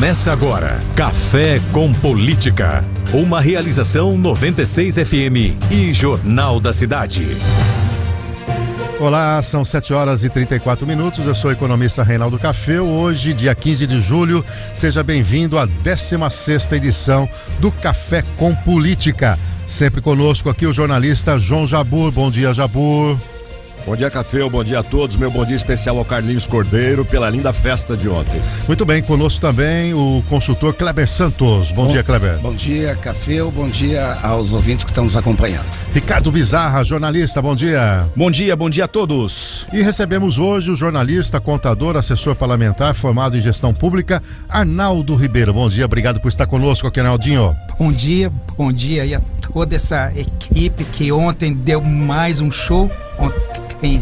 Começa agora, Café com Política. Uma realização 96 FM e Jornal da Cidade. Olá, são 7h34. Eu sou o economista Reinaldo Cafeu. Hoje, dia 15 de julho, seja bem-vindo à 16ª edição do Café com Política. Sempre conosco aqui o jornalista João Jabbour. Bom dia, Jabbour. Bom dia, Cafeu, bom dia a todos. Meu bom dia especial ao Carlinhos Cordeiro pela linda festa de ontem. Muito bem, conosco também o consultor Kleber Santos. Bom dia, Kleber. Bom dia, Cafeu, bom dia aos ouvintes que estão nos acompanhando. Ricardo Bizarra, jornalista, bom dia. Bom dia a todos. E recebemos hoje o jornalista, contador, assessor parlamentar, formado em gestão pública, Arnaldo Ribeiro. Bom dia, obrigado por estar conosco aqui, Arnaldinho. Bom dia aí a toda essa equipe que ontem deu mais um show, ontem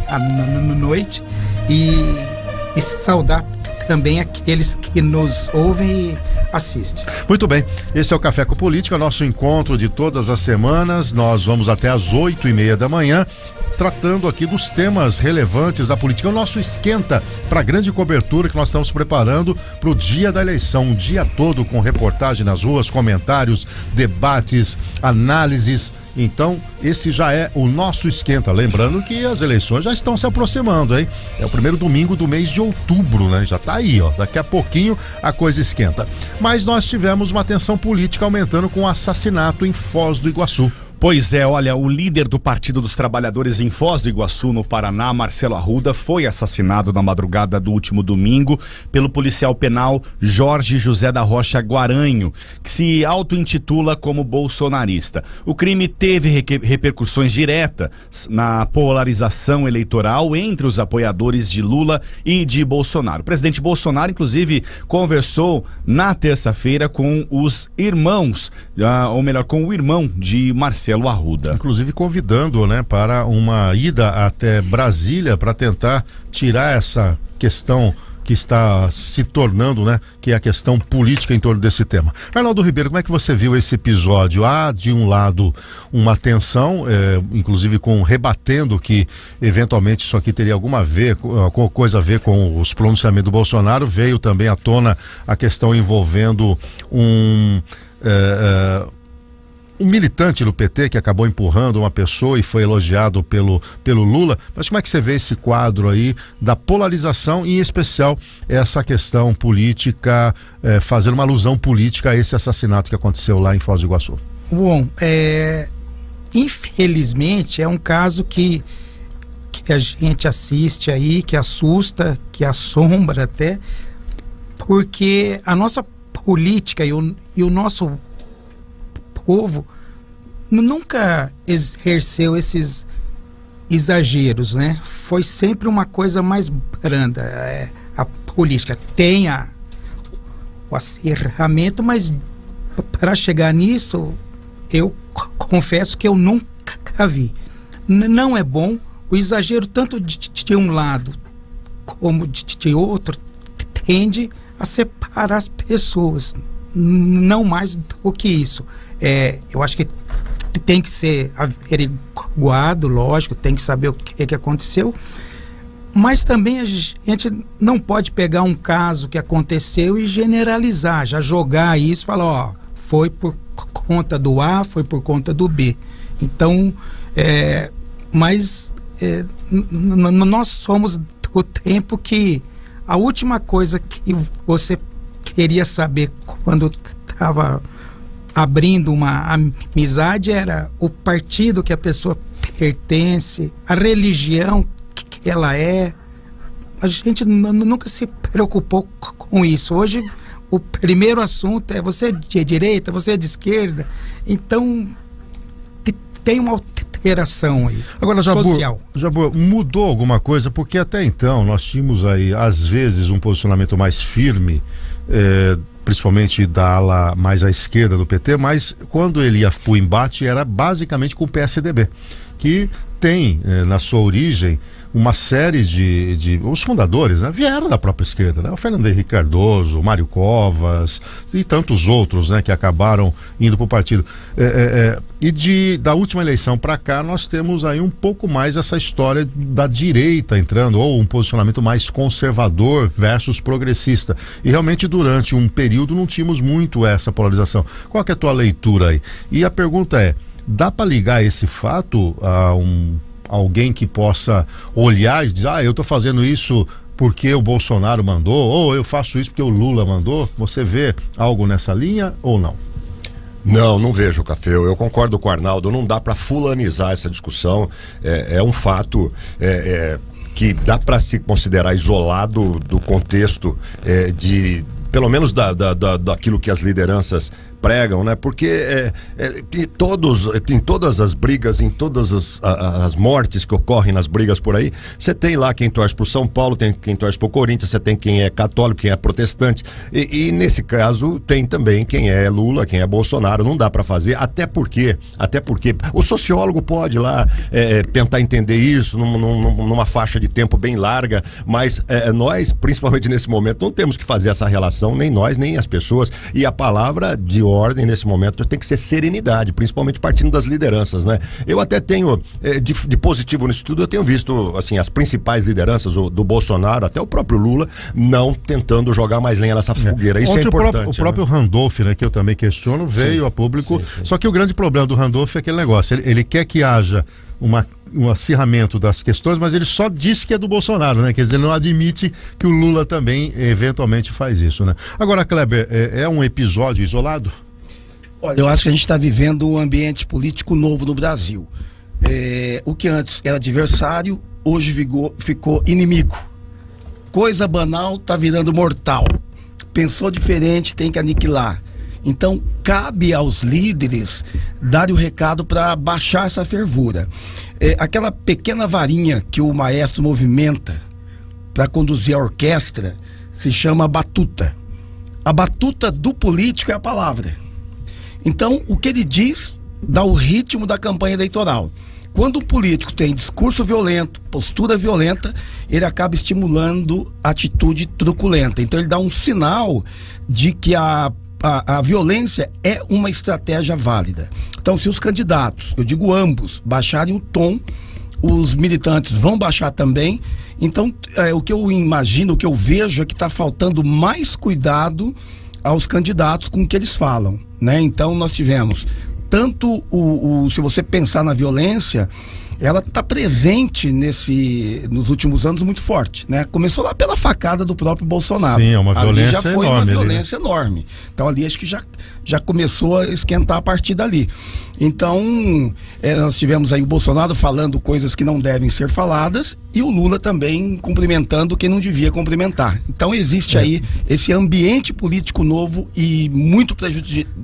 à noite, e saudar também aqueles que nos ouvem e assistem. Muito bem, esse é o Café com Política, nosso encontro de todas as semanas. Nós vamos até às 8h30 da manhã, tratando aqui dos temas relevantes da política. O nosso esquenta para a grande cobertura que nós estamos preparando para o dia da eleição, um dia todo com reportagem nas ruas, comentários, debates, análises. Então, esse já é o nosso esquenta. Lembrando que as eleições já estão se aproximando, hein? É o primeiro domingo do mês de outubro, né? Já tá aí, ó. Daqui a pouquinho a coisa esquenta. Mas nós tivemos uma tensão política aumentando com o assassinato em Foz do Iguaçu. Pois é, olha, o líder do Partido dos Trabalhadores em Foz do Iguaçu, no Paraná, Marcelo Arruda, foi assassinado na madrugada do último domingo pelo policial penal Jorge José da Rocha Guaranho, que se auto-intitula como bolsonarista. O crime teve repercussões diretas na polarização eleitoral entre os apoiadores de Lula e de Bolsonaro. O presidente Bolsonaro, inclusive, conversou na terça-feira com os irmãos, ou melhor, com o irmão de Marcelo Arruda. Inclusive convidando, né, para uma ida até Brasília para tentar tirar essa questão que está se tornando, né, que é a questão política em torno desse tema. Arnaldo Ribeiro, como é que você viu esse episódio? Há, de um lado, uma tensão, inclusive rebatendo que, eventualmente, isso aqui teria alguma coisa a ver com os pronunciamentos do Bolsonaro. Veio também à tona a questão envolvendo um militante do PT que acabou empurrando uma pessoa e foi elogiado pelo Lula. Mas como é que você vê esse quadro aí da polarização e, em especial, essa questão política, fazendo uma alusão política a esse assassinato que aconteceu lá em Foz do Iguaçu? Bom, infelizmente é um caso que a gente assiste aí, que assusta, que assombra até, porque a nossa política e o nosso povo nunca exerceu esses exageros, né? Foi sempre uma coisa mais branda. A política tem o acirramento, mas para chegar nisso, eu confesso que eu nunca vi. Não é bom. O exagero, tanto de um lado como de outro, tende a separar as pessoas. Não mais do que isso. Eu acho que tem que ser averiguado, lógico, tem que saber o que aconteceu, mas também a gente não pode pegar um caso que aconteceu e generalizar, já jogar isso e falar, ó, foi por conta do A, foi por conta do B. Então, nós somos do tempo que a última coisa que você queria saber quando estava abrindo uma amizade era o partido que a pessoa pertence, a religião que ela é. A gente nunca se preocupou com isso. Hoje o primeiro assunto é você é de direita, você é de esquerda. Então tem uma alteração aí. Agora, social. Jabbour, mudou alguma coisa? Porque até então nós tínhamos aí, às vezes, um posicionamento mais firme, principalmente da ala mais à esquerda do PT, mas quando ele ia para o embate era basicamente com o PSDB, que tem na sua origem uma série de os fundadores, né, vieram da própria esquerda, né? O Fernando Henrique Cardoso, o Mário Covas e tantos outros, né, que acabaram indo para o partido. E da última eleição para cá nós temos aí um pouco mais essa história da direita entrando, ou um posicionamento mais conservador versus progressista. E realmente durante um período não tínhamos muito essa polarização. Qual que é a tua leitura aí? E a pergunta é, dá para ligar esse fato a alguém que possa olhar e dizer, eu estou fazendo isso porque o Bolsonaro mandou, ou eu faço isso porque o Lula mandou? Você vê algo nessa linha ou não? Não vejo, Café. Eu concordo com o Arnaldo, não dá para fulanizar essa discussão. É um fato que dá para se considerar isolado do contexto pelo menos daquilo que as lideranças pregam, né? Porque em todas as brigas, em todas as mortes que ocorrem nas brigas por aí, você tem lá quem torce pro São Paulo, tem quem torce pro Corinthians, você tem quem é católico, quem é protestante, e nesse caso tem também quem é Lula, quem é Bolsonaro. Não dá para fazer, até porque o sociólogo pode lá tentar entender isso numa faixa de tempo bem larga, mas nós, principalmente nesse momento, não temos que fazer essa relação, nem nós, nem as pessoas, e a palavra de ordem nesse momento tem que ser serenidade, principalmente partindo das lideranças, né? Eu até tenho, de positivo nisso tudo, eu tenho visto, assim, as principais lideranças do Bolsonaro, até o próprio Lula, não tentando jogar mais lenha nessa fogueira. Isso ontem é importante. O próprio Randolph, né, que eu também questiono, veio a público, só que o grande problema do Randolph é aquele negócio, ele quer que haja um acirramento das questões, mas ele só diz que é do Bolsonaro, né? Quer dizer, ele não admite que o Lula também eventualmente faz isso, né? Agora, Kleber, é um episódio isolado? Olha, eu acho que a gente está vivendo um ambiente político novo no Brasil. O que antes era adversário, hoje ficou inimigo. Coisa banal está virando mortal. Pensou diferente, tem que aniquilar. Então, cabe aos líderes dar o recado para baixar essa fervura. Aquela pequena varinha que o maestro movimenta para conduzir a orquestra se chama batuta. A batuta do político é a palavra. Então, o que ele diz dá o ritmo da campanha eleitoral. Quando um político tem discurso violento, postura violenta, ele acaba estimulando atitude truculenta. Então, ele dá um sinal de que a violência é uma estratégia válida. Então, se os candidatos, eu digo ambos, baixarem o tom, os militantes vão baixar também. Então, o que eu imagino, o que eu vejo é que está faltando mais cuidado aos candidatos com o que eles falam, né? Então, nós tivemos tanto se você pensar na violência, ela está presente nos últimos anos muito forte, né? Começou lá pela facada do próprio Bolsonaro. Sim, é uma violência já foi enorme, uma violência enorme. Então ali acho que já começou a esquentar a partir dali. Então nós tivemos aí o Bolsonaro falando coisas que não devem ser faladas e o Lula também cumprimentando quem não devia cumprimentar. Então existe aí esse ambiente político novo e muito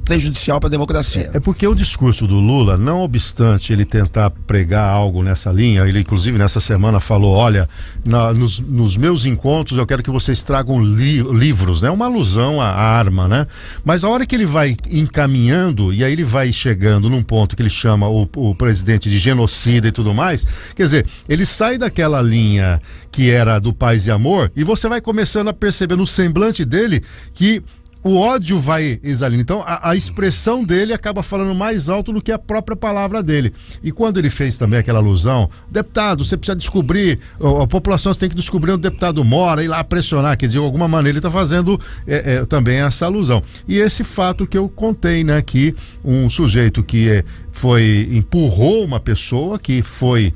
prejudicial para a democracia. É porque o discurso do Lula, não obstante ele tentar pregar algo nessa linha, ele inclusive nessa semana falou, olha, nos meus encontros eu quero que vocês tragam livros, né? Uma alusão à arma, né? Mas a hora que ele vai encaminhando, e aí ele vai chegando num ponto que ele chama o presidente de genocida e tudo mais, quer dizer, ele sai daquela linha que era do paz e amor, e você vai começando a perceber no semblante dele que o ódio vai exalindo. Então a expressão dele acaba falando mais alto do que a própria palavra dele. E quando ele fez também aquela alusão, deputado, você precisa descobrir, a população tem que descobrir onde o deputado mora, ir lá pressionar, que de alguma maneira ele está fazendo também essa alusão. E esse fato que eu contei, né, que um sujeito que empurrou uma pessoa que foi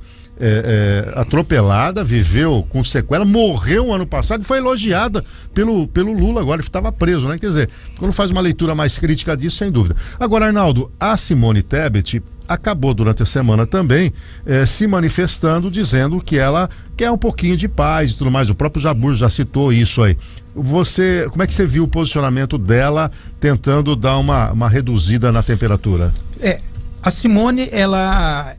atropelada, viveu com sequela, morreu ano passado e foi elogiada pelo Lula, agora ele estava preso, né? Quer dizer, quando faz uma leitura mais crítica disso, sem dúvida. Agora, Arnaldo, a Simone Tebet acabou durante a semana também se manifestando, dizendo que ela quer um pouquinho de paz e tudo mais. O próprio Jabur já citou isso aí. Como é que você viu o posicionamento dela tentando dar uma reduzida na temperatura? A Simone, ela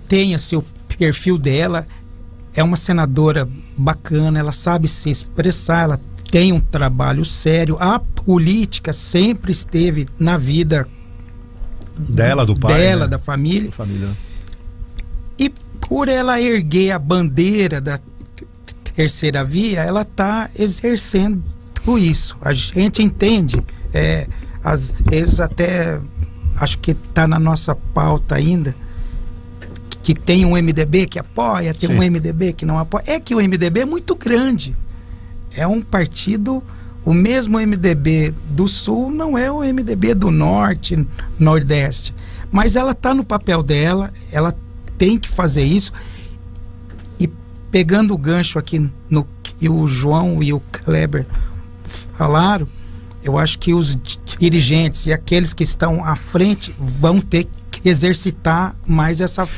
tem assim, o perfil dela, é uma senadora bacana, ela sabe se expressar, ela tem um trabalho sério. A política sempre esteve na vida dela, do pai, dela, né? da família. E por ela erguer a bandeira da terceira via, ela está exercendo isso. A gente entende, às vezes até acho que está na nossa pauta ainda, que tem um MDB que apoia, tem um MDB que não apoia. É que o MDB é muito grande. É um partido, o mesmo MDB do Sul não é o MDB do Norte, Nordeste. Mas ela está no papel dela, ela tem que fazer isso. E pegando o gancho aqui no que o João e o Kleber falaram, eu acho que os dirigentes e aqueles que estão à frente vão ter que exercitar mais essa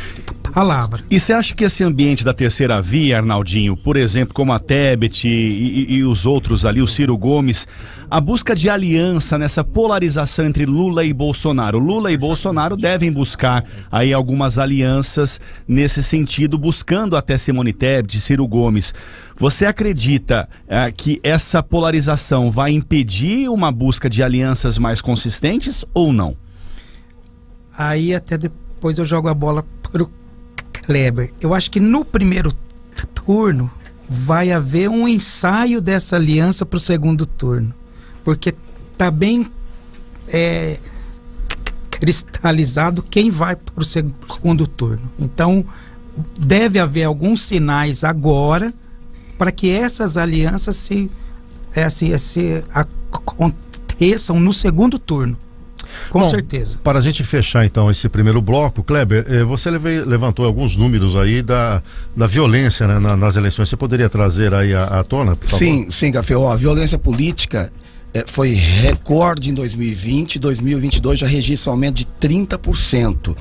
palavra. E você acha que esse ambiente da terceira via, Arnaldinho, por exemplo, como a Tebet e os outros ali, o Ciro Gomes, a busca de aliança nessa polarização entre Lula e Bolsonaro. Lula e Bolsonaro devem buscar aí algumas alianças nesse sentido, buscando até Simone Tebet, Ciro Gomes. Você acredita que essa polarização vai impedir uma busca de alianças mais consistentes ou não? Aí até depois eu jogo a bola pro Kleber. Eu acho que no primeiro turno vai haver um ensaio dessa aliança pro segundo turno. Porque tá bem cristalizado quem vai pro segundo turno. Então deve haver alguns sinais agora para que essas alianças se aconteçam no segundo turno. Com certeza. Para a gente fechar então esse primeiro bloco, Kleber, você levantou alguns números aí da violência, né, nas eleições. Você poderia trazer aí à tona, por favor? Sim, Café. A violência política foi recorde em 2020, 2022 já registra um aumento de 30%.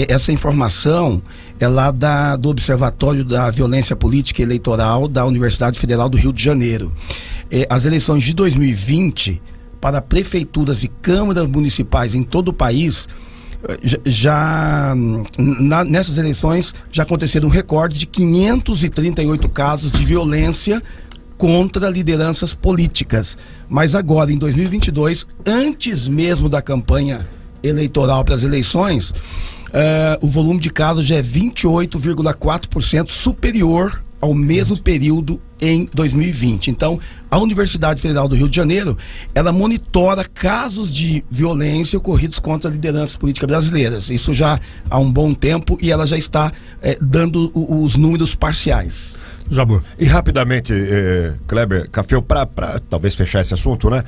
Essa informação é lá do Observatório da Violência Política e Eleitoral da Universidade Federal do Rio de Janeiro. As eleições de 2020 para prefeituras e câmaras municipais em todo o país, nessas eleições já aconteceram um recorde de 538 casos de violência contra lideranças políticas. Mas agora, em 2022, antes mesmo da campanha eleitoral para as eleições, o volume de casos já é 28,4% superior ao mesmo período em 2020. Então, a Universidade Federal do Rio de Janeiro, ela monitora casos de violência ocorridos contra lideranças políticas brasileiras. Isso já há um bom tempo e ela já está dando os números parciais. Jabur. E rapidamente, Kleber, Café, para talvez fechar esse assunto, né?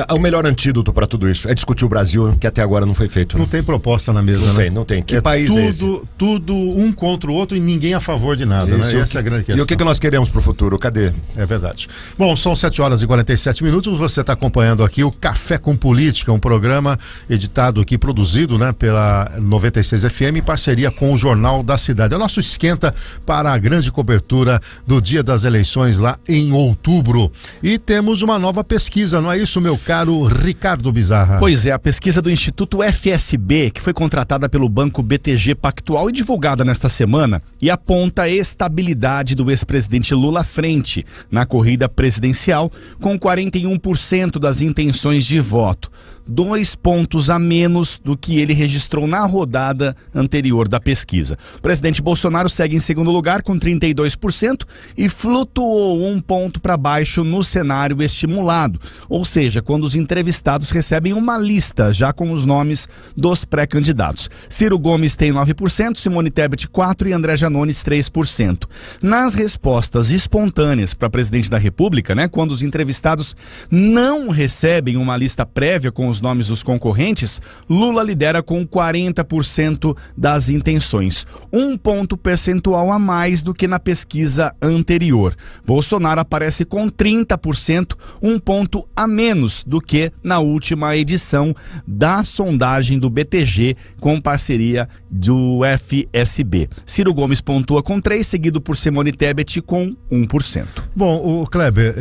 O melhor antídoto para tudo isso é discutir o Brasil, que até agora não foi feito. Não tem proposta na mesa, né? Não tem, não tem. Que país é esse? Tudo um contra o outro e ninguém a favor de nada, né? Essa é a grande questão. E o que nós queremos para o futuro? Cadê? É verdade. Bom, são 7h47. Você está acompanhando aqui o Café com Política, um programa editado aqui, produzido, né, pela 96 FM em parceria com o Jornal da Cidade. É o nosso esquenta para a grande cobertura do dia das eleições lá em outubro. E temos uma nova pesquisa, não é isso, meu caro Ricardo Bizarra? Pois é, a pesquisa do Instituto FSB, que foi contratada pelo Banco BTG Pactual e divulgada nesta semana, e aponta a estabilidade do ex-presidente Lula à frente na corrida presidencial, com 41% das intenções de voto. 2 pontos a menos do que ele registrou na rodada anterior da pesquisa. O presidente Bolsonaro segue em segundo lugar com 32% e flutuou 1 ponto para baixo no cenário estimulado, ou seja, quando os entrevistados recebem uma lista já com os nomes dos pré-candidatos. Ciro Gomes tem 9%, Simone Tebet 4% e André Janones 3%. Nas respostas espontâneas para presidente da República, né, quando os entrevistados não recebem uma lista prévia com os nomes dos concorrentes, Lula lidera com 40% das intenções, 1 ponto percentual a mais do que na pesquisa anterior. Bolsonaro aparece com 30%, 1 ponto a menos do que na última edição da sondagem do BTG com parceria do FSB. Ciro Gomes pontua com 3%, seguido por Simone Tebet com 1%. Bom, o Kleber,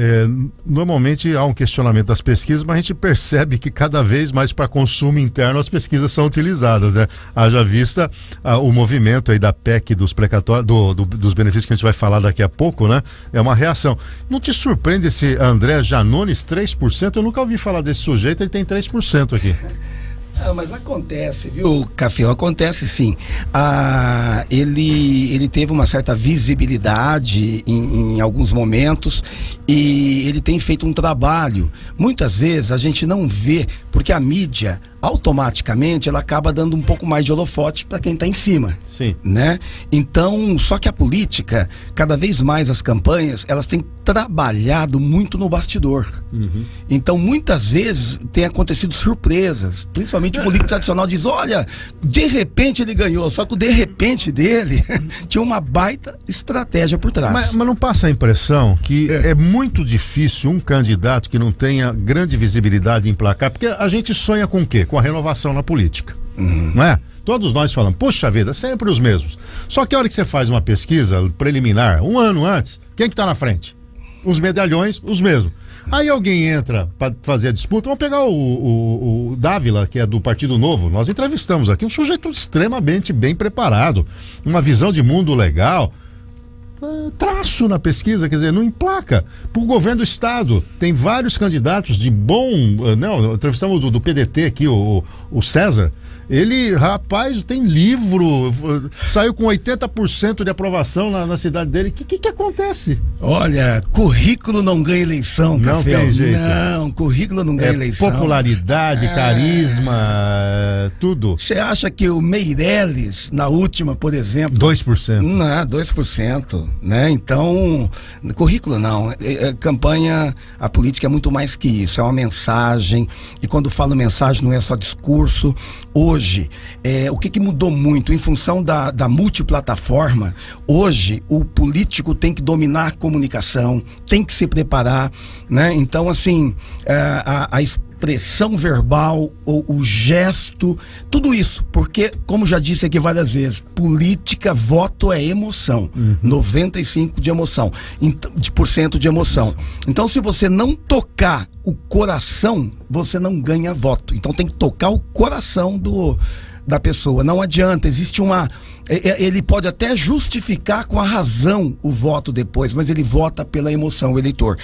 normalmente há um questionamento das pesquisas, mas a gente percebe que cada vez mais para consumo interno as pesquisas são utilizadas, né? Haja vista o movimento aí da PEC dos precatórios, dos benefícios que a gente vai falar daqui a pouco, né? É uma reação. Não te surpreende esse André Janones 3%? Eu nunca ouvi falar desse sujeito, ele tem 3% aqui. Mas acontece, viu, Café? Acontece sim. Ele teve uma certa visibilidade em alguns momentos e ele tem feito um trabalho. Muitas vezes a gente não vê, porque a mídia automaticamente ela acaba dando um pouco mais de holofote para quem está em cima. Sim. Né? Então, só que a política, cada vez mais as campanhas, elas têm trabalhado muito no bastidor. Uhum. Então, muitas vezes tem acontecido surpresas, principalmente o político tradicional diz, olha, de repente ele ganhou, só que o de repente dele tinha uma baita estratégia por trás. Mas não passa a impressão que é muito difícil um candidato que não tenha grande visibilidade emplacar, porque a gente sonha com o quê? Com a renovação na política, não é? Todos nós falamos, puxa vida, sempre os mesmos. Só que a hora que você faz uma pesquisa preliminar, um ano antes, quem que tá na frente? Os medalhões, os mesmos. Aí alguém entra para fazer a disputa, vamos pegar o Dávila, que é do Partido Novo, nós entrevistamos aqui, um sujeito extremamente bem preparado, uma visão de mundo legal, traço na pesquisa, quer dizer, não emplaca. Por governo do estado, tem vários candidatos de bom, não, entrevistamos do PDT aqui, o César. Ele, rapaz, tem livro, saiu com 80% de aprovação na cidade dele. O que acontece? Olha, currículo não ganha eleição, Não Café. tem jeito. Não, currículo não ganha eleição. Popularidade, carisma, tudo. Você acha que o Meirelles, na última, por exemplo... 2%. Não, 2%, né? Então, currículo não. Campanha, a política é muito mais que isso, é uma mensagem, e quando falo mensagem não é só discurso. Hoje, o que mudou muito? Em função da multiplataforma, hoje o político tem que dominar a comunicação, tem que se preparar, né? Então, assim, a expressão verbal, o gesto, tudo isso, porque, como já disse aqui várias vezes, política, voto é emoção, 95% de emoção, de emoção. Então, se você não tocar o coração, você não ganha voto. Então, tem que tocar o coração da pessoa. Não adianta, existe ele pode até justificar com a razão o voto depois, mas ele vota pela emoção, o eleitor.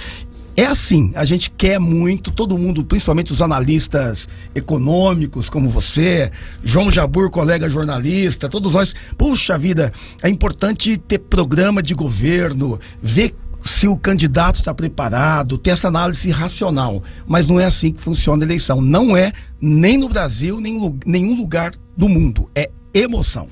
É assim, a gente quer muito, todo mundo, principalmente os analistas econômicos como você, João Jabur, colega jornalista, todos nós, puxa vida, é importante ter programa de governo, ver se o candidato está preparado, ter essa análise racional, mas não é assim que funciona a eleição, não é nem no Brasil, nem em nenhum lugar do mundo, é emoção.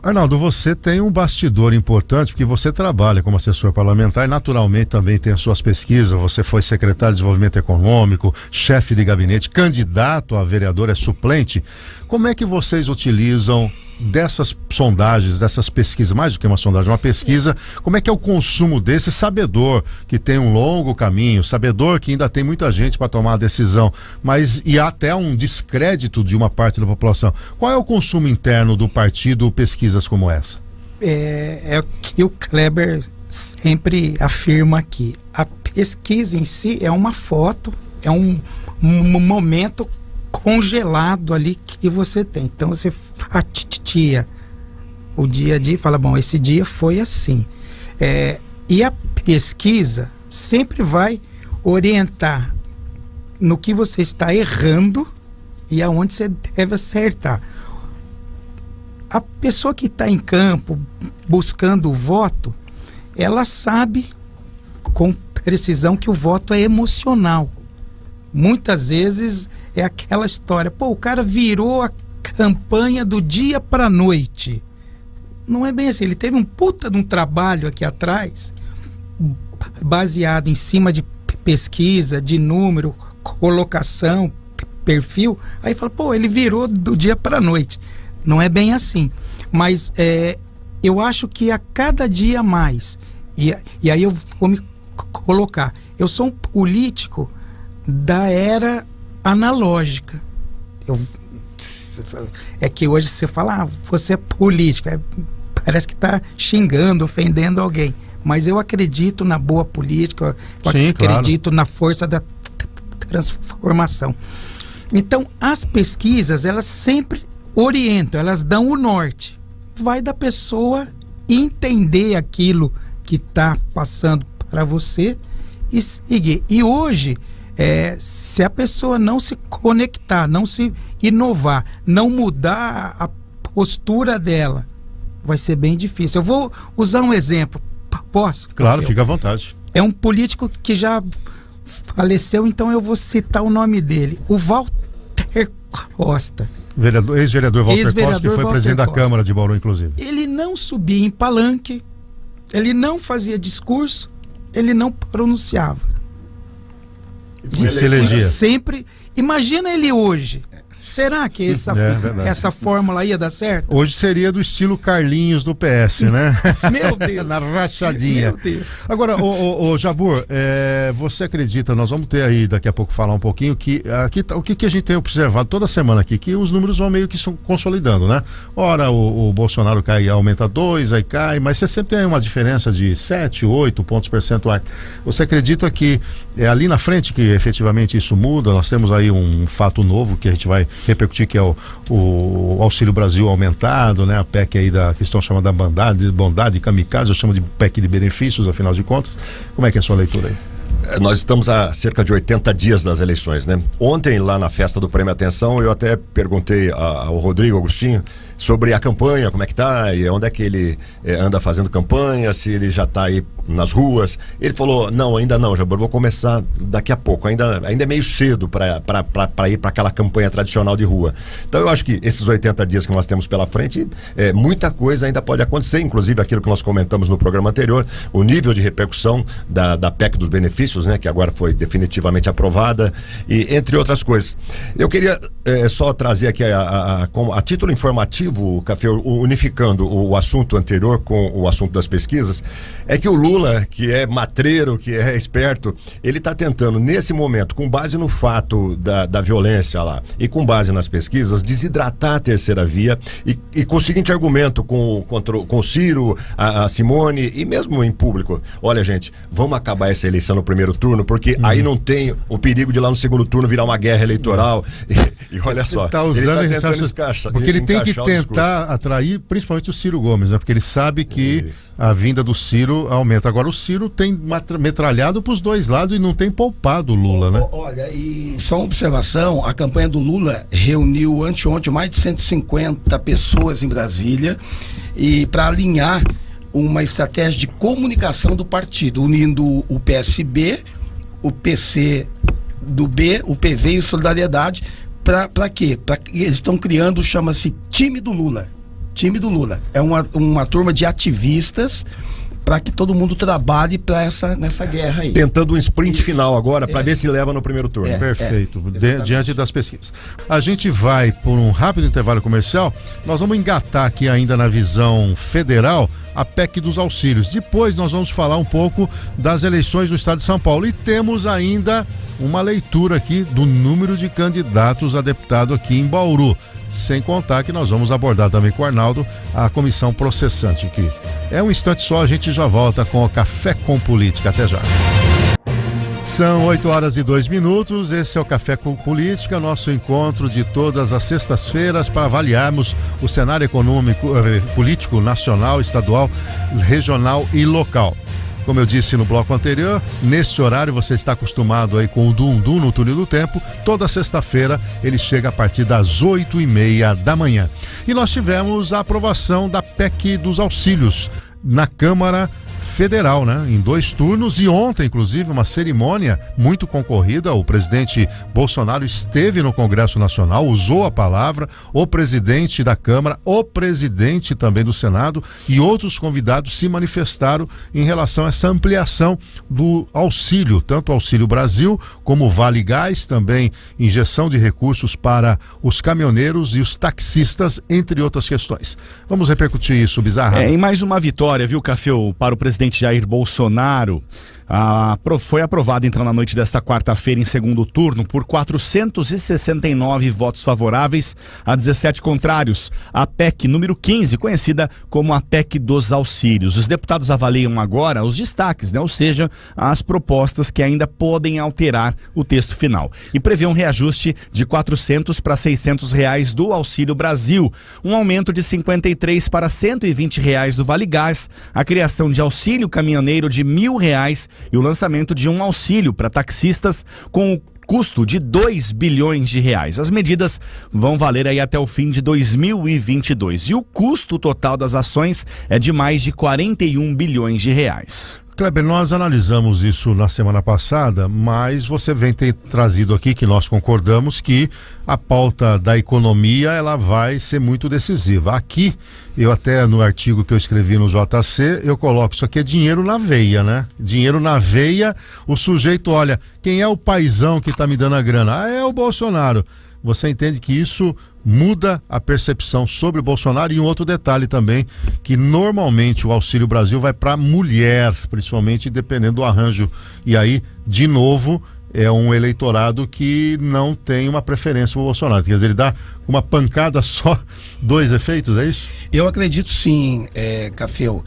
Arnaldo, você tem um bastidor importante, porque você trabalha como assessor parlamentar e naturalmente também tem as suas pesquisas, você foi secretário de Desenvolvimento Econômico, chefe de gabinete, candidato a vereador, é suplente. Como é que vocês utilizam dessas sondagens, dessas pesquisas, mais do que uma sondagem, uma pesquisa, como é que é o consumo desse sabedor que tem um longo caminho, sabedor que ainda tem muita gente para tomar a decisão, mas e até um descrédito de uma parte da população. Qual é o consumo interno do partido pesquisas como essa? É o que o Kleber sempre afirma aqui. A pesquisa em si é uma foto, é um momento congelado ali que você tem. Então você fatia o dia a dia e fala, bom, esse dia foi assim. E a pesquisa sempre vai orientar no que você está errando e aonde você deve acertar. A pessoa que está em campo buscando o voto, ela sabe com precisão que o voto é emocional. Muitas vezes é aquela história, o cara virou a campanha do dia para a noite. Não é bem assim, ele teve um puta de um trabalho aqui atrás, baseado em cima de pesquisa, de número, colocação, perfil, aí fala, ele virou do dia para a noite. Não é bem assim, mas eu acho que a cada dia mais, e aí eu vou me colocar, eu sou um político da era analógica. É que hoje você fala, você é político, parece que está xingando, ofendendo alguém, mas eu acredito na boa política, acredito na força da transformação. Então as pesquisas, elas sempre orientam, elas dão o norte, vai da pessoa entender aquilo que está passando para você e seguir. E hoje Se a pessoa não se conectar, não se inovar, não mudar a postura dela, vai ser bem difícil. Eu vou usar um exemplo. Posso? Claro, fica à vontade. É um político que já faleceu, então eu vou citar o nome dele. O Walter Costa. Ex-vereador Walter Costa, que foi Walter presidente da Costa. Câmara de Bauru, inclusive. Ele não subia em palanque, ele não fazia discurso, ele não pronunciava. E se elegia. Sempre. Imagina ele hoje. Será que essa fórmula ia dar certo? Hoje seria do estilo Carlinhos do PS, né? Meu Deus! Na rachadinha. Meu Deus! Agora, ô Jabor, você acredita, nós vamos ter aí daqui a pouco falar um pouquinho, que aqui, o que a gente tem observado toda semana aqui, que os números vão meio que consolidando, né? Ora, o Bolsonaro cai, aumenta 2, aí cai, mas você sempre tem uma diferença de 7, 8 pontos percentuais. Você acredita que é ali na frente que efetivamente isso muda? Nós temos aí um fato novo que a gente vai repercutir, que é o Auxílio Brasil aumentado, né? A PEC aí que estão chamando da bondade kamikaze, eu chamo de PEC de benefícios, afinal de contas. Como é que é a sua leitura aí? Nós estamos a cerca de 80 dias das eleições, né? Ontem, lá na festa do Prêmio Atenção, eu até perguntei ao Rodrigo Agostinho sobre a campanha, como é que tá, e onde é que ele anda fazendo campanha, se ele já tá aí nas ruas. Ele falou, não, ainda não, Jabor, vou começar daqui a pouco, ainda é meio cedo para ir para aquela campanha tradicional de rua. Então eu acho que esses 80 dias que nós temos pela frente, muita coisa ainda pode acontecer, inclusive aquilo que nós comentamos no programa anterior, o nível de repercussão da PEC dos benefícios, né, que agora foi definitivamente aprovada, e entre outras coisas. Eu queria só trazer aqui a título informativo, Café, unificando o assunto anterior com o assunto das pesquisas, é que o Lula, que é matreiro, que é esperto, ele está tentando, nesse momento, com base no fato da violência lá e com base nas pesquisas, desidratar a terceira via e com o seguinte argumento com o Ciro, a Simone e mesmo em público: olha, gente, vamos acabar essa eleição no primeiro turno, porque aí não tem o perigo de lá no segundo turno virar uma guerra eleitoral. E olha só, ele está tentando encaixar. Porque ele tem que tentar atrair principalmente o Ciro Gomes, né? Porque ele sabe que a vinda do Ciro aumenta. Agora o Ciro tem metralhado para os dois lados e não tem poupado o Lula, né? Olha, e só uma observação, a campanha do Lula reuniu anteontem mais de 150 pessoas em Brasília e para alinhar uma estratégia de comunicação do partido, unindo o PSB, o PC do B, o PV e o Solidariedade. Para quê? Eles estão criando, chama-se Time do Lula. Time do Lula. É uma turma de ativistas para que todo mundo trabalhe nessa guerra aí. Tentando um sprint final agora para ver se leva no primeiro turno. Perfeito. Diante das pesquisas. A gente vai por um rápido intervalo comercial. Nós vamos engatar aqui ainda na visão federal a PEC dos auxílios. Depois nós vamos falar um pouco das eleições do estado de São Paulo e temos ainda uma leitura aqui do número de candidatos a deputado aqui em Bauru. Sem contar que nós vamos abordar também com o Arnaldo a comissão processante aqui. É um instante só, a gente já volta com o Café com Política. Até já. São 8h02, esse é o Café com Política, nosso encontro de todas as sextas-feiras para avaliarmos o cenário econômico, político, nacional, estadual, regional e local. Como eu disse no bloco anterior, neste horário você está acostumado aí com o Dum-Dum no Túnel do Tempo. Toda sexta-feira ele chega a partir das 8h30 da manhã. E nós tivemos a aprovação da PEC dos auxílios na Câmara Federal, né? Em 2 turnos, e ontem, inclusive, uma cerimônia muito concorrida. O presidente Bolsonaro esteve no Congresso Nacional, usou a palavra, o presidente da Câmara, o presidente também do Senado e outros convidados se manifestaram em relação a essa ampliação do auxílio, tanto o Auxílio Brasil como o Vale Gás, também injeção de recursos para os caminhoneiros e os taxistas, entre outras questões. Vamos repercutir isso, Bizarra. Em mais uma vitória, viu, Cafeu, para o presidente Jair Bolsonaro. Foi aprovado então na noite desta quarta-feira em segundo turno por 469 votos favoráveis a 17 contrários. A PEC número 15, conhecida como a PEC dos auxílios. Os deputados avaliam agora os destaques, né? Ou seja, as propostas que ainda podem alterar o texto final. E prevê um reajuste de R$400 para R$600 do Auxílio Brasil, um aumento de R$53 para R$120 do Vale Gás, a criação de auxílio caminhoneiro de R$1.000 e o lançamento de um auxílio para taxistas com custo de 2 bilhões de reais. As medidas vão valer aí até o fim de 2022 e o custo total das ações é de mais de 41 bilhões de reais. Kleber, nós analisamos isso na semana passada, mas você vem ter trazido aqui que nós concordamos que a pauta da economia ela vai ser muito decisiva. Aqui, eu até no artigo que eu escrevi no JC, eu coloco isso aqui é dinheiro na veia, né? Dinheiro na veia, o sujeito olha, quem é o paizão que está me dando a grana? Ah, é o Bolsonaro. Você entende que isso muda a percepção sobre o Bolsonaro. E um outro detalhe também, que normalmente o Auxílio Brasil vai para mulher, principalmente dependendo do arranjo. E aí, de novo, é um eleitorado que não tem uma preferência para o Bolsonaro. Quer dizer, ele dá uma pancada só, 2 efeitos, é isso? Eu acredito sim, Cafeu.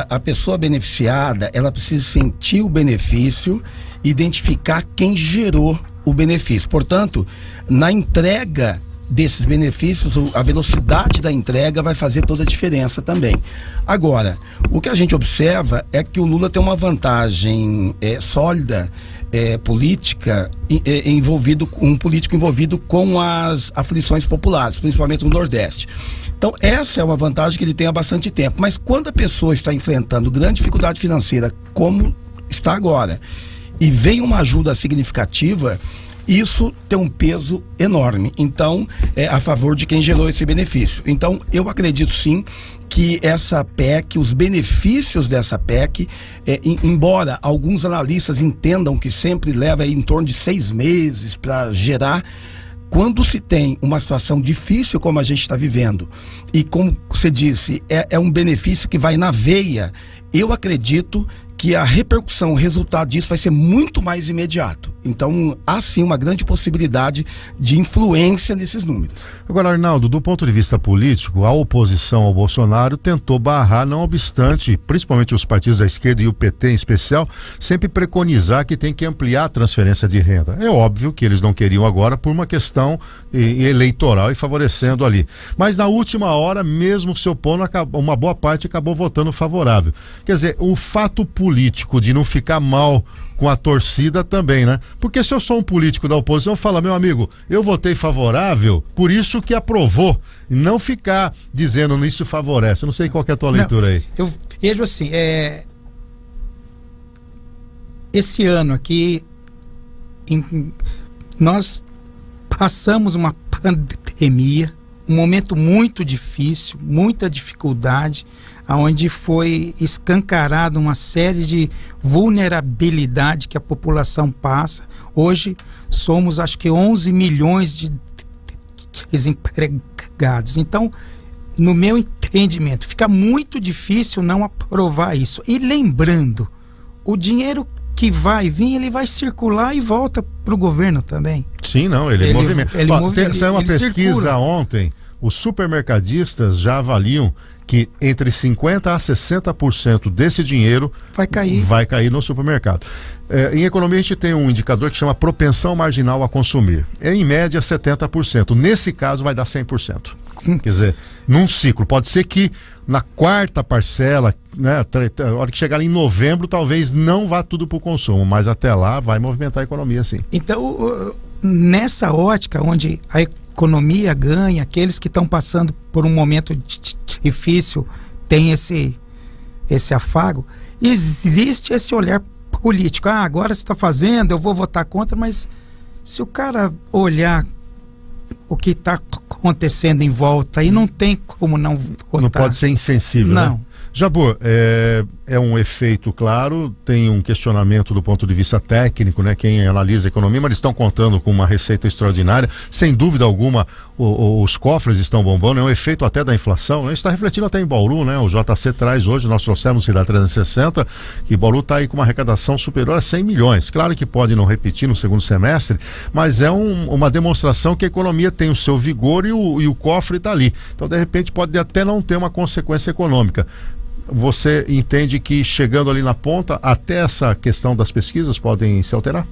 A pessoa beneficiada, ela precisa sentir o benefício, identificar quem gerou o benefício. Portanto, na entrega desses benefícios, a velocidade da entrega vai fazer toda a diferença também. Agora, o que a gente observa é que o Lula tem uma vantagem sólida, política, um político envolvido com as aflições populares, principalmente no Nordeste. Então, essa é uma vantagem que ele tem há bastante tempo. Mas quando a pessoa está enfrentando grande dificuldade financeira, como está agora, e vem uma ajuda significativa, isso tem um peso enorme. Então, é a favor de quem gerou esse benefício. Então, eu acredito sim que essa PEC, os benefícios dessa PEC, embora alguns analistas entendam que sempre leva em torno de 6 meses para gerar, quando se tem uma situação difícil como a gente está vivendo, e como você disse, é um benefício que vai na veia, eu acredito que a repercussão, o resultado disso vai ser muito mais imediato. Então, há sim uma grande possibilidade de influência nesses números. Agora, Arnaldo, do ponto de vista político, a oposição ao Bolsonaro tentou barrar, não obstante, principalmente os partidos da esquerda e o PT em especial, sempre preconizar que tem que ampliar a transferência de renda. É óbvio que eles não queriam agora por uma questão eleitoral e favorecendo ali. Mas na última hora, mesmo se opondo, uma boa parte acabou votando favorável. Quer dizer, o fato político de não ficar mal com a torcida também, né? Porque se eu sou um político da oposição, fala, meu amigo, eu votei favorável, por isso que aprovou, e não ficar dizendo isso favorece. Eu não sei qual que é a tua leitura aí. Eu vejo assim, esse ano aqui, nós passamos uma pandemia, um momento muito difícil, muita dificuldade, onde foi escancarada uma série de vulnerabilidade que a população passa. Hoje somos, acho que 11 milhões de desempregados. Então, no meu entendimento, fica muito difícil não aprovar isso. E lembrando, o dinheiro que vai vir, ele vai circular e volta para o governo também. Sim, não, ele movimenta. Saiu uma pesquisa circula. Ontem, os supermercadistas já avaliam que entre 50% a 60% desse dinheiro vai cair no supermercado. Em economia a gente tem um indicador que chama propensão marginal a consumir. É em média 70%. Nesse caso vai dar 100%. Quer dizer, num ciclo. Pode ser que na quarta parcela, né, a hora que chegar em novembro, talvez não vá tudo para o consumo, mas até lá vai movimentar a economia, sim. Então, nessa ótica, onde a economia ganha, aqueles que estão passando por um momento difícil tem esse afago, existe esse olhar político. Agora você está fazendo, eu vou votar contra, mas se o cara olhar o que está acontecendo em volta, aí não tem como não votar. Não pode ser insensível, não. Né? Jabor, é um efeito claro, tem um questionamento do ponto de vista técnico, né? Quem analisa a economia, mas eles estão contando com uma receita extraordinária, sem dúvida alguma os cofres estão bombando, é um efeito até da inflação, né? Está refletindo até em Bauru, né? O JC traz hoje, nós trouxemos Cidade 360, que Bauru está aí com uma arrecadação superior a 100 milhões, claro que pode não repetir no segundo semestre, mas é uma demonstração que a economia tem o seu vigor e o cofre está ali, então de repente pode até não ter uma consequência econômica. Você entende que chegando ali na ponta, até essa questão das pesquisas podem se alterar?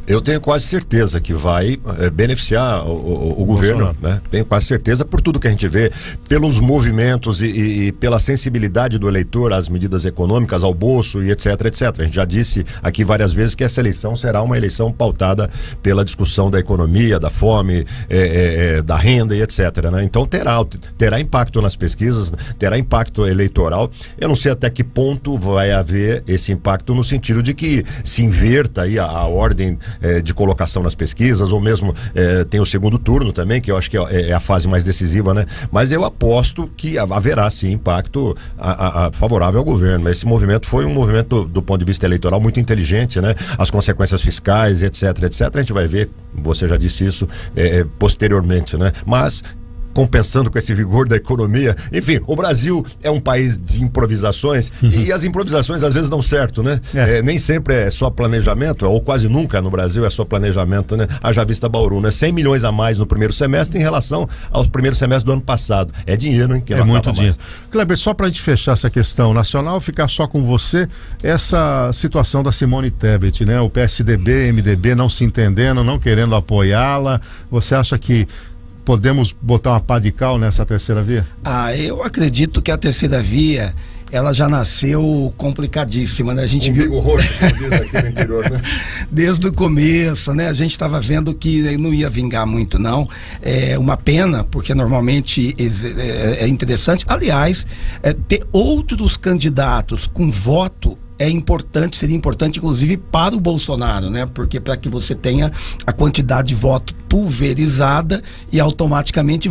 Eu tenho quase certeza que vai beneficiar o governo, né? Tenho quase certeza por tudo que a gente vê, pelos movimentos e pela sensibilidade do eleitor às medidas econômicas, ao bolso e etc, etc. A gente já disse aqui várias vezes que essa eleição será uma eleição pautada pela discussão da economia, da fome, da renda e etc, né? Então terá impacto nas pesquisas, terá impacto eleitoral. Eu não sei até que ponto vai haver esse impacto no sentido de que se inverta aí a ordem de colocação nas pesquisas, ou mesmo tem o segundo turno também, que eu acho que é a fase mais decisiva, né? Mas eu aposto que haverá sim impacto favorável ao governo. Esse movimento foi um movimento do ponto de vista eleitoral muito inteligente, né? As consequências fiscais, etc, etc, a gente vai ver, você já disse isso posteriormente, né? Mas compensando com esse vigor da economia. Enfim, o Brasil é um país de improvisações e as improvisações às vezes dão certo, né? Nem sempre é só planejamento, ou quase nunca no Brasil é só planejamento, né? Haja vista Bauru, né? 100 milhões a mais no primeiro semestre em relação aos primeiros semestres do ano passado. É dinheiro, hein? Que é muito dinheiro. Kleber, só pra gente fechar essa questão nacional, ficar só com você, essa situação da Simone Tebet, né? O PSDB, MDB não se entendendo, não querendo apoiá-la. Você acha que podemos botar uma pá de cal nessa terceira via? Eu acredito que a terceira via, ela já nasceu complicadíssima, né? A gente viu aqui no interior, né? Desde o começo, né? A gente estava vendo que não ia vingar muito, não. É uma pena, porque normalmente é interessante. Aliás, ter outros candidatos com voto seria importante inclusive para o Bolsonaro, né? Porque para que você tenha a quantidade de voto pulverizada e automaticamente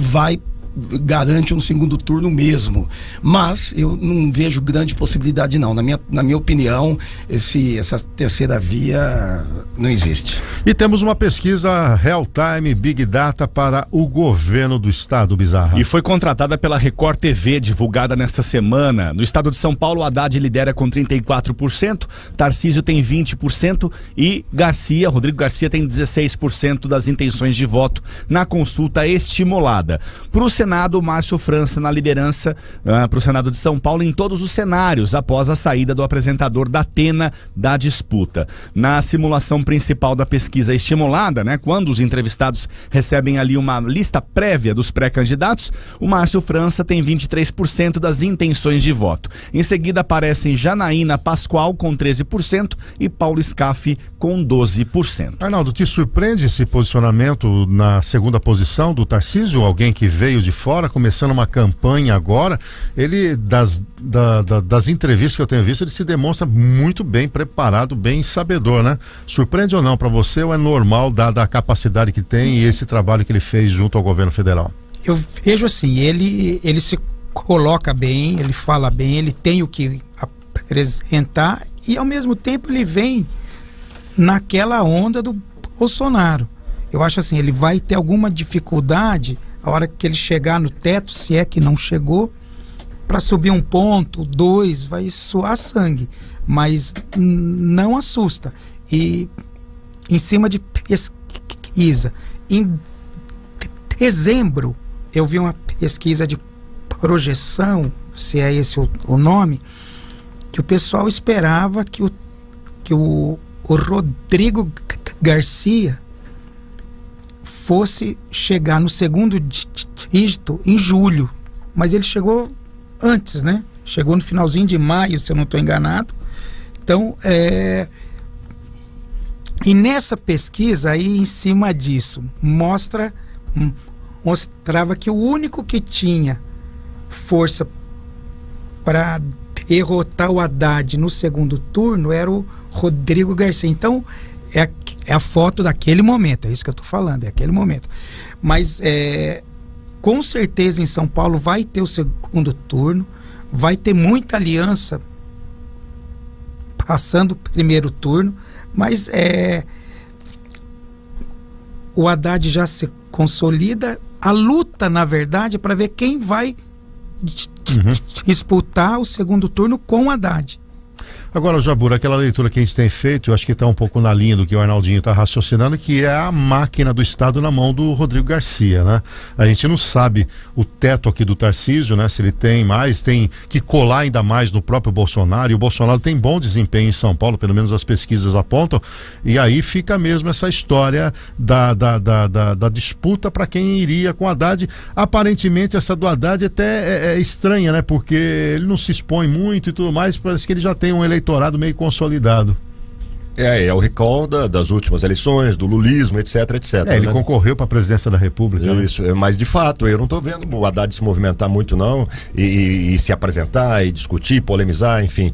garante um segundo turno mesmo. Mas eu não vejo grande possibilidade não. Na minha opinião, essa terceira via não existe. E temos uma pesquisa Real Time Big Data para o governo do estado, Bizarra. E foi contratada pela Record TV, divulgada nesta semana. No estado de São Paulo, Haddad lidera com 34%, Tarcísio tem 20% e Rodrigo Garcia tem 16% das intenções de voto na consulta estimulada. Para o Senado, Márcio França na liderança para o Senado de São Paulo em todos os cenários, após a saída do apresentador da Atena da disputa. Na simulação principal da pesquisa estimulada, né, quando os entrevistados recebem ali uma lista prévia dos pré-candidatos, o Márcio França tem 23% das intenções de voto. Em seguida aparecem Janaína Pascoal com 13% e Paulo Scaff com 12%. Arnaldo, te surpreende esse posicionamento na segunda posição do Tarcísio? Alguém que veio de fora, começando uma campanha agora, ele, das entrevistas que eu tenho visto, ele se demonstra muito bem preparado, bem sabedor, né? Surpreende ou não para você, ou é normal, dada a capacidade que tem e esse trabalho que ele fez junto ao governo federal? Eu vejo assim, ele se coloca bem, ele fala bem, ele tem o que apresentar e ao mesmo tempo ele vem naquela onda do Bolsonaro. Eu acho assim, ele vai ter alguma dificuldade a hora que ele chegar no teto, se é que não chegou, para subir 1 ponto, 2, vai suar sangue, mas não assusta. E em cima de pesquisa, em dezembro, eu vi uma pesquisa de projeção, se é esse o nome, que o pessoal esperava que o Rodrigo Garcia fosse chegar no segundo dígito em julho, mas ele chegou antes, né? Chegou no finalzinho de maio, se eu não estou enganado. Então, e nessa pesquisa aí, em cima disso, mostrava que o único que tinha força para derrotar o Haddad no segundo turno era o Rodrigo Garcia. Então, é a foto daquele momento, é isso que eu estou falando, é aquele momento. Mas com certeza em São Paulo vai ter o segundo turno, vai ter muita aliança passando o primeiro turno, mas o Haddad já se consolida. A luta, na verdade, é para ver quem vai disputar o segundo turno com o Haddad. Agora, Jabur, aquela leitura que a gente tem feito, eu acho que está um pouco na linha do que o Arnaldinho está raciocinando, que é a máquina do Estado na mão do Rodrigo Garcia, né? A gente não sabe o teto aqui do Tarcísio, né? Se ele tem mais, tem que colar ainda mais no próprio Bolsonaro, e o Bolsonaro tem bom desempenho em São Paulo, pelo menos as pesquisas apontam, e aí fica mesmo essa história da disputa para quem iria com o Haddad. Aparentemente essa do Haddad até é estranha, né? Porque ele não se expõe muito e tudo mais, parece que ele já tem um eleitorado meio consolidado. É o recall das últimas eleições, do lulismo, etc. Ele né? Concorreu para a presidência da República. Isso, né? Mas de fato, eu não estou vendo o Haddad se movimentar muito não, e se apresentar, e discutir, polemizar, enfim.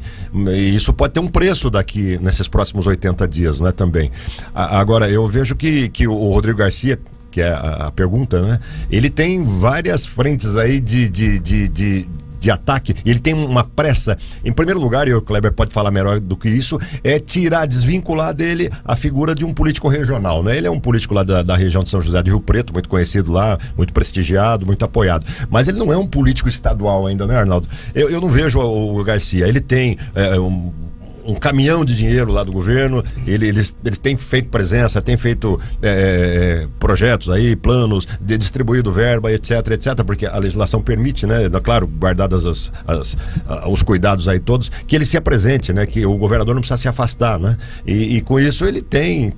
E isso pode ter um preço daqui, nesses próximos 80 dias, não é também? Agora, eu vejo que o Rodrigo Garcia, que é a pergunta, né? Ele tem várias frentes aí de ataque, ele tem uma pressa. Em primeiro lugar, e o Kleber pode falar melhor do que isso, é desvincular dele a figura de um político regional, né? Ele é um político lá da região de São José do Rio Preto, muito conhecido lá, muito prestigiado, muito apoiado, mas ele não é um político estadual ainda, né, Arnaldo? Eu não vejo o Garcia, ele tem um caminhão de dinheiro lá do governo, eles têm feito presença, têm feito projetos aí, planos, distribuído verba, etc, porque a legislação permite, né, claro, guardadas os cuidados aí todos, que ele se apresente, né, que o governador não precisa se afastar, né, e com isso ele tem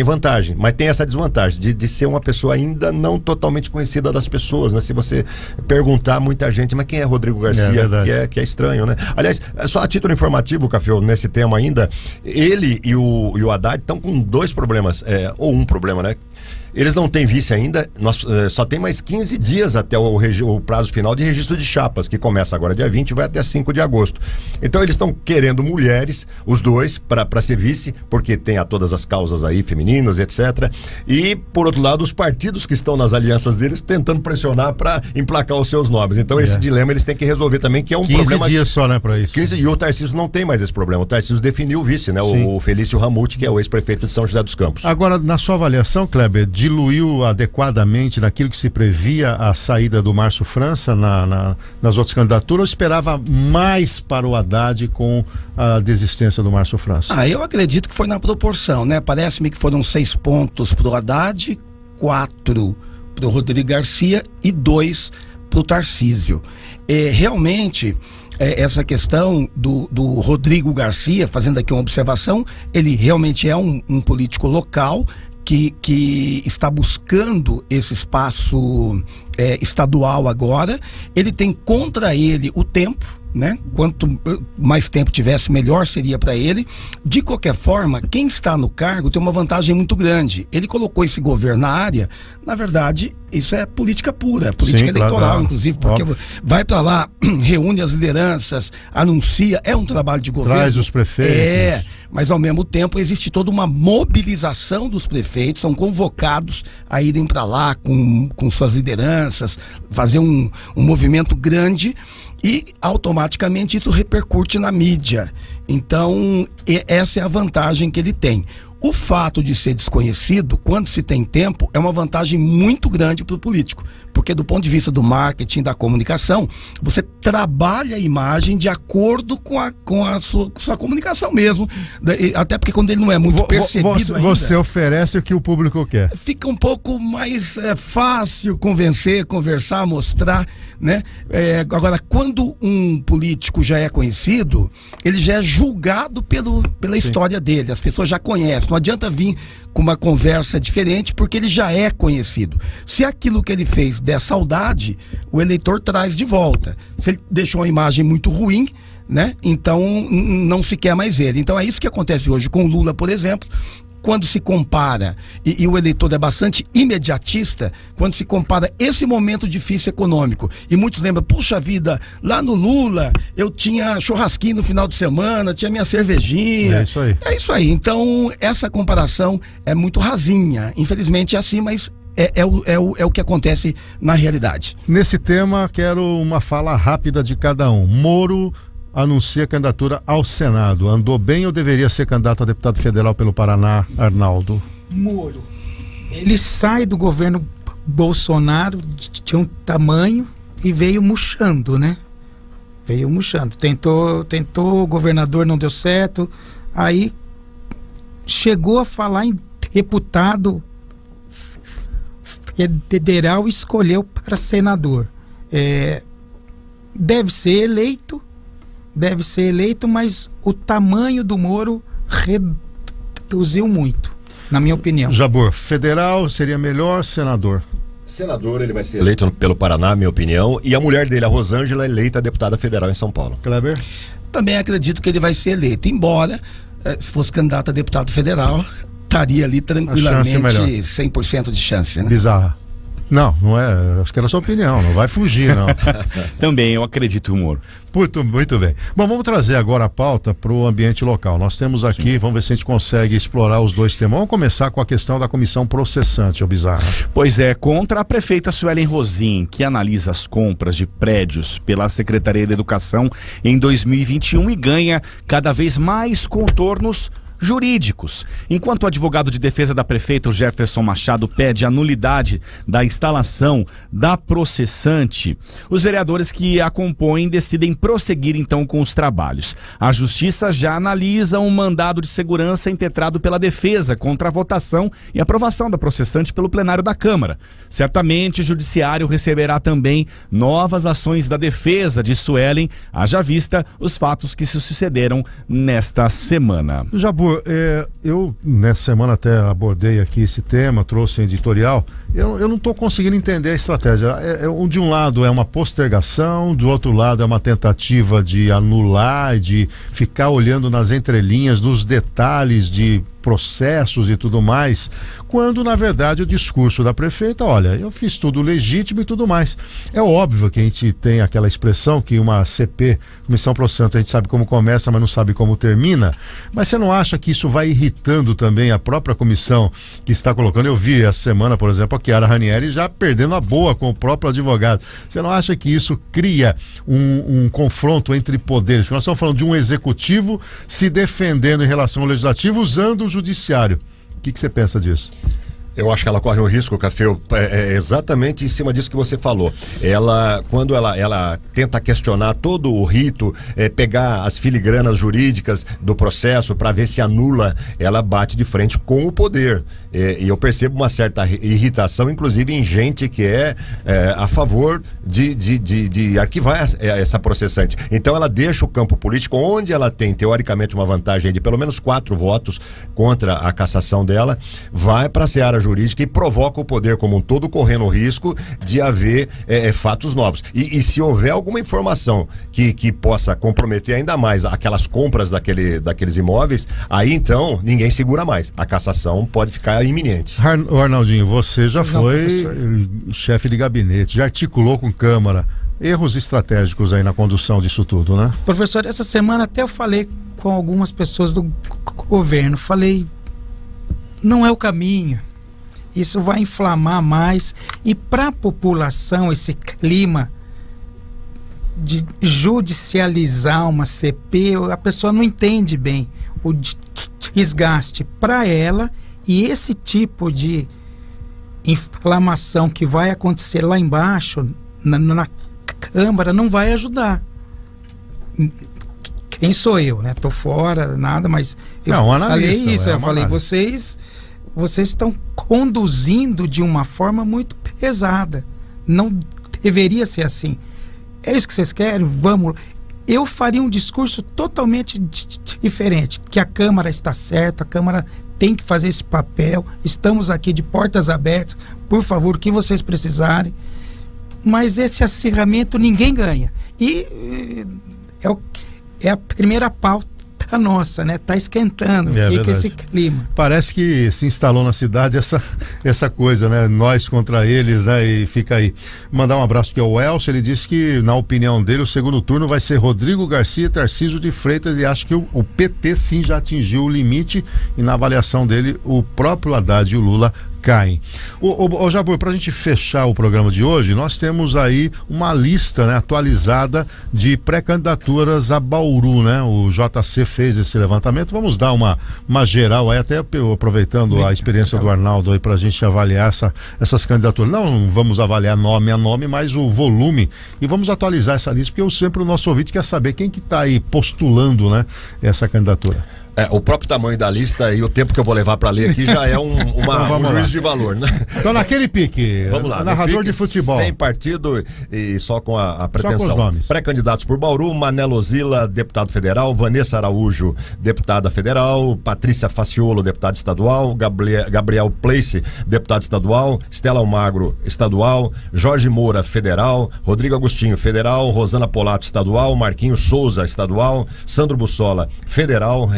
vantagem, mas tem essa desvantagem de ser uma pessoa ainda não totalmente conhecida das pessoas, né, se você perguntar muita gente, mas quem é Rodrigo Garcia, que é estranho, né. Aliás, só a título informativo, Café, nesse tema ainda, ele e o Haddad estão com dois problemas, ou um problema, né? Eles não têm vice ainda, só tem mais 15 dias até o prazo final de registro de chapas, que começa agora dia 20 e vai até 5 de agosto. Então eles estão querendo mulheres, os dois, para ser vice, porque tem todas as causas aí, femininas, etc. E, por outro lado, os partidos que estão nas alianças deles tentando pressionar para emplacar os seus nomes. Então esse dilema eles têm que resolver também, que é um 15 problema... 15 dias só, né, para isso. 15, e o Tarcísio não tem mais esse problema. O Tarcísio definiu o vice, né? O Felício Ramute, que é o ex-prefeito de São José dos Campos. Agora, na sua avaliação, Kleber, diluiu adequadamente naquilo que se previa a saída do Márcio França nas outras candidaturas, ou esperava mais para o Haddad com a desistência do Márcio França? Eu acredito que foi na proporção, né? Parece-me que foram 6 pontos para o Haddad, 4 para o Rodrigo Garcia e 2 para o Tarcísio. Realmente, essa questão do Rodrigo Garcia, fazendo aqui uma observação, ele realmente é um político local que está buscando esse espaço estadual agora. Ele tem contra ele o tempo, né? Quanto mais tempo tivesse, melhor seria para ele. De qualquer forma, quem está no cargo tem uma vantagem muito grande. Ele colocou esse governo na área, na verdade, isso é política pura, política eleitoral, claro, inclusive, porque vai para lá, reúne as lideranças, anuncia, é um trabalho de governo. Traz os prefeitos. Mas ao mesmo tempo existe toda uma mobilização dos prefeitos, são convocados a irem para lá com suas lideranças, fazer um movimento grande, e automaticamente isso repercute na mídia. Então, essa é a vantagem que ele tem. O fato de ser desconhecido, quando se tem tempo, é uma vantagem muito grande para o político, porque do ponto de vista do marketing, da comunicação, você trabalha a imagem de acordo com a sua comunicação mesmo, até porque quando ele não é muito percebido ainda, você oferece o que o público quer. Fica um pouco mais fácil conversar, mostrar, né? Agora, quando um político já é conhecido, ele já é julgado pela história dele, as pessoas já conhecem. Não adianta vir com uma conversa diferente, porque ele já é conhecido. Se aquilo que ele fez der saudade, o eleitor traz de volta. Se ele deixou uma imagem muito ruim, né? Então não se quer mais ele. Então é isso que acontece hoje com o Lula, por exemplo. Quando se compara, e o eleitor é bastante imediatista, quando se compara esse momento difícil econômico, e muitos lembram, puxa vida, lá no Lula eu tinha churrasquinho no final de semana, tinha minha cervejinha. É isso aí. Então essa comparação é muito rasinha, infelizmente é assim, mas é o que acontece na realidade. Nesse tema, quero uma fala rápida de cada um. Moro anuncia candidatura ao Senado. Andou bem ou deveria ser candidato a deputado federal pelo Paraná, Arnaldo? Moro. Ele sai do governo Bolsonaro de um tamanho e veio murchando, né? Veio murchando. Tentou, o governador não deu certo. Aí chegou a falar em deputado federal, escolheu para senador. Deve ser eleito, mas o tamanho do Moro reduziu muito, na minha opinião. Jabor, federal seria melhor, senador? Senador, ele vai ser eleito pelo Paraná, minha opinião, e a mulher dele, a Rosângela, eleita deputada federal em São Paulo. Kleber? Também acredito que ele vai ser eleito, embora, se fosse candidato a deputado federal, estaria ali tranquilamente 100% de chance, né? Bizarra. Não é, acho que era a sua opinião, não vai fugir, não. Também eu acredito no Moro. Muito bem. Bom, vamos trazer agora a pauta para o ambiente local. Nós temos aqui, Sim. Vamos ver se a gente consegue explorar os dois temas. Vamos começar com a questão da comissão processante, ô Bizarra. Pois é, contra a prefeita Suelen Rosim, que analisa as compras de prédios pela Secretaria de Educação em 2021 e ganha cada vez mais contornos jurídicos. Enquanto o advogado de defesa da prefeita, o Jefferson Machado, pede a nulidade da instalação da processante, os vereadores que a compõem decidem prosseguir então com os trabalhos. A justiça já analisa um mandado de segurança impetrado pela defesa contra a votação e aprovação da processante pelo plenário da Câmara. Certamente o judiciário receberá também novas ações da defesa de Suelen, haja vista os fatos que se sucederam nesta semana. Jabor, eu nessa semana até abordei aqui esse tema, trouxe um editorial. Eu não estou conseguindo entender a estratégia. De um lado é uma postergação, do outro lado é uma tentativa de anular, de ficar olhando nas entrelinhas, nos detalhes de processos e tudo mais, quando na verdade o discurso da prefeita, olha, eu fiz tudo legítimo e tudo mais. É óbvio que a gente tem aquela expressão que uma CP, comissão processante, a gente sabe como começa, mas não sabe como termina, mas você não acha que isso vai irritando também a própria comissão que está colocando? Eu vi essa semana, por exemplo, a Chiara Ranieri já perdendo a boa com o próprio advogado. Você não acha que isso cria um confronto entre poderes? Porque nós estamos falando de um executivo se defendendo em relação ao legislativo usando o judiciário. O que você pensa disso? Eu acho que ela corre um risco, Cafeu, exatamente em cima disso que você falou. Quando ela tenta questionar todo o rito, pegar as filigranas jurídicas do processo para ver se anula, ela bate de frente com o poder. E eu percebo uma certa irritação, inclusive em gente que é a favor de arquivar essa processante. Então ela deixa o campo político, onde ela tem teoricamente uma vantagem de pelo menos 4 votos contra a cassação dela, vai para a seara jurídica e provoca o poder como um todo correndo o risco de haver fatos novos. E se houver alguma informação que possa comprometer ainda mais aquelas compras daqueles imóveis, aí então ninguém segura mais. A cassação pode ficar iminente. Arnaldinho, você já foi chefe de gabinete, já articulou com Câmara. Erros estratégicos aí na condução disso tudo, né? Professor, essa semana até eu falei com algumas pessoas do governo, falei, não é o caminho. Isso vai inflamar mais, e para a população esse clima de judicializar uma CP, a pessoa não entende bem o desgaste para ela, e esse tipo de inflamação que vai acontecer lá embaixo na Câmara não vai ajudar. Quem sou eu, né? Tô fora, nada, mas eu falei isso, eu falei, vocês estão conduzindo de uma forma muito pesada. Não deveria ser assim. É isso que vocês querem? Vamos. Eu faria um discurso totalmente diferente. Que a Câmara está certa, a Câmara tem que fazer esse papel. Estamos aqui de portas abertas. Por favor, o que vocês precisarem. Mas esse acirramento ninguém ganha. E é a primeira pauta nossa, né? Tá esquentando, fica verdade. Esse clima. Parece que se instalou na cidade essa coisa, né? Nós contra eles, né? E fica aí. Mandar um abraço aqui ao Elcio, ele disse que, na opinião dele, o segundo turno vai ser Rodrigo Garcia e Tarcísio de Freitas, e acho que o PT sim já atingiu o limite, e na avaliação dele, o próprio Haddad e o Lula caem. Ô Jabur, para a gente fechar o programa de hoje, nós temos aí uma lista, né, atualizada de pré-candidaturas a Bauru, né? O JC fez esse levantamento. Vamos dar uma geral aí, até aproveitando a experiência do Arnaldo aí, para a gente avaliar essas candidaturas. Não vamos avaliar nome a nome, mas o volume, e vamos atualizar essa lista, porque sempre o nosso ouvinte quer saber quem que está aí postulando, né, essa candidatura. O próprio tamanho da lista e o tempo que eu vou levar para ler aqui já é um juízo de valor, né? Então, naquele pique, vamos lá, narrador pique, de futebol. Sem partido e só com a pretensão. Só com os nomes. Pré-candidatos por Bauru: Manelo Zila, deputado federal; Vanessa Araújo, deputada federal; Patrícia Faciolo, deputada estadual; Gabriel Place, deputado estadual; Stella Almagro, estadual; Jorge Moura, federal; Rodrigo Agostinho, federal; Rosana Polato, estadual; Marquinhos Souza, estadual; Sandro Bussola, federal;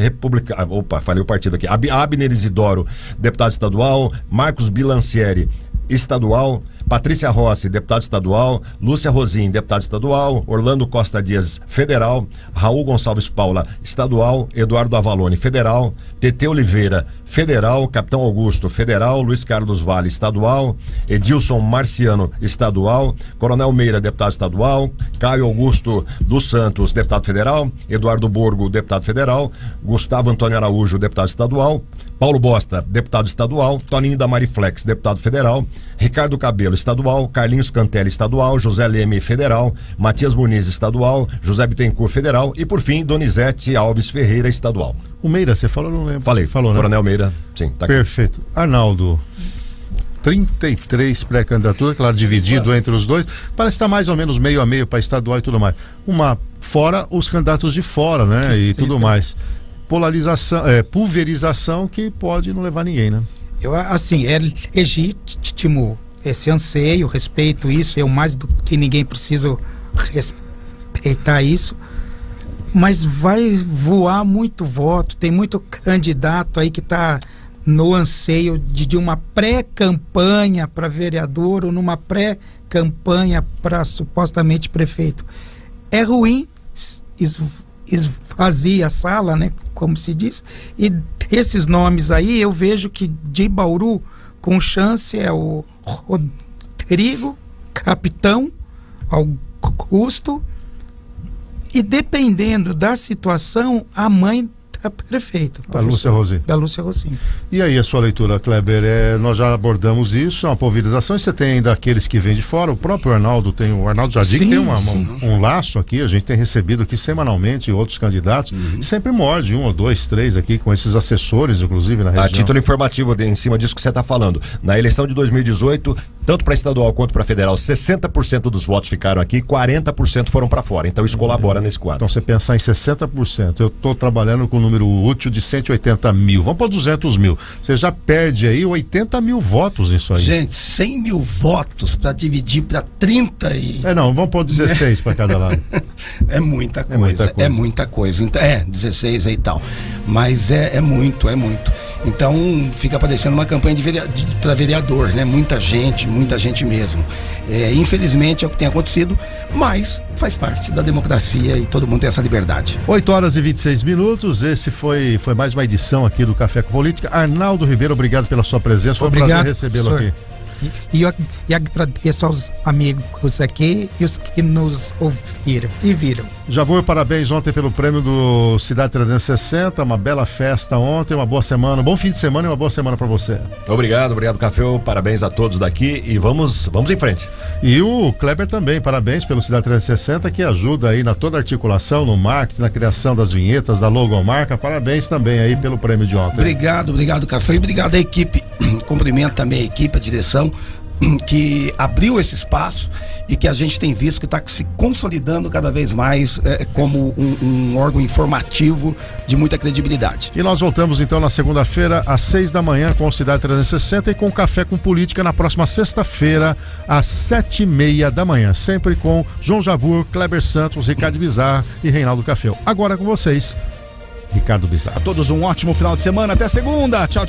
falei o partido aqui. Abner Isidoro, deputado estadual; Marcos Bilancieri, estadual; Patrícia Rossi, deputado estadual; Lúcia Rosim, deputado estadual; Orlando Costa Dias, federal; Raul Gonçalves Paula, estadual; Eduardo Avalone, federal; TT Oliveira, federal; Capitão Augusto, federal; Luiz Carlos Vale, estadual; Edilson Marciano, estadual; Coronel Meira, deputado estadual; Caio Augusto dos Santos, deputado federal; Eduardo Borgo, deputado federal; Gustavo Antônio Araújo, deputado estadual; Paulo Bosta, deputado estadual; Toninho da Mariflex, deputado federal; Ricardo Cabelo, estadual; Carlinhos Cantelli, estadual; José Leme, federal; Matias Muniz, estadual; José Bittencourt, federal; e por fim, Donizete Alves Ferreira, estadual. O Meira, você falou? Não lembro. Falou, né? Coronel Meira, sim, tá aqui. Perfeito. Arnaldo, 33 pré-candidaturas, claro, dividido entre os dois. Parece estar mais ou menos meio a meio para estadual e tudo mais. Fora os candidatos de fora, né? E tudo mais. Polarização, pulverização que pode não levar ninguém, né? É legítimo esse anseio, respeito isso, eu mais do que ninguém preciso respeitar isso, mas vai voar muito voto, tem muito candidato aí que está no anseio de uma pré-campanha para vereador ou numa pré-campanha para supostamente prefeito. É ruim, esvazia a sala, né, como se diz, e esses nomes aí eu vejo que de Bauru com chance é o Rodrigo, Capitão Augusto, e dependendo da situação, a mãe da prefeita, da Lúcia Rosim. E aí a sua leitura, Kleber? Nós já abordamos isso, é uma pulverização, e você tem ainda aqueles que vêm de fora. O próprio Arnaldo Jardim tem um laço aqui, a gente tem recebido aqui semanalmente outros candidatos, e sempre morde 1 ou 2, 3 aqui com esses assessores, inclusive na região. A título informativo, em cima disso que você está falando, na eleição de 2018, tanto para estadual quanto para federal, 60% dos votos ficaram aqui, 40% foram para fora, então isso colabora nesse quadro. Então você pensar em 60%, eu estou trabalhando com um número útil de 180 mil, vamos para 200 mil, você já perde aí 80 mil votos nisso aí. Gente, 100 mil votos para dividir para 30 e... Não, vamos pôr 16 para cada lado. É muita coisa. Então, 16 aí e tal, mas é muito. Então fica parecendo uma campanha para vereador, né? Muita gente mesmo. Infelizmente é o que tem acontecido, mas faz parte da democracia e todo mundo tem essa liberdade. 8h26, esse foi mais uma edição aqui do Café com Política. Arnaldo Ribeiro, obrigado pela sua presença, foi um prazer recebê-lo aqui. E agradeço aos amigos aqui e os que nos ouviram e viram. Jabur, parabéns ontem pelo prêmio do Cidade 360, uma bela festa ontem, uma boa semana, um bom fim de semana e uma boa semana para você. Obrigado, Café, parabéns a todos daqui e vamos em frente. E o Kleber também, parabéns pelo Cidade 360, que ajuda aí na toda a articulação, no marketing, na criação das vinhetas, da logomarca, parabéns também aí pelo prêmio de ontem. Obrigado, Café, e obrigado à equipe, cumprimento também a equipe, a direção, que abriu esse espaço e que a gente tem visto que está se consolidando cada vez mais como um órgão informativo de muita credibilidade. E nós voltamos então na segunda-feira às 6 da manhã com o Cidade 360 e com Café com Política na próxima sexta-feira às 7h30 da manhã, sempre com João Jabur, Kleber Santos, Ricardo Bizarro e Reinaldo Café. Agora com vocês, Ricardo Bizarro. A todos um ótimo final de semana, até segunda, tchau.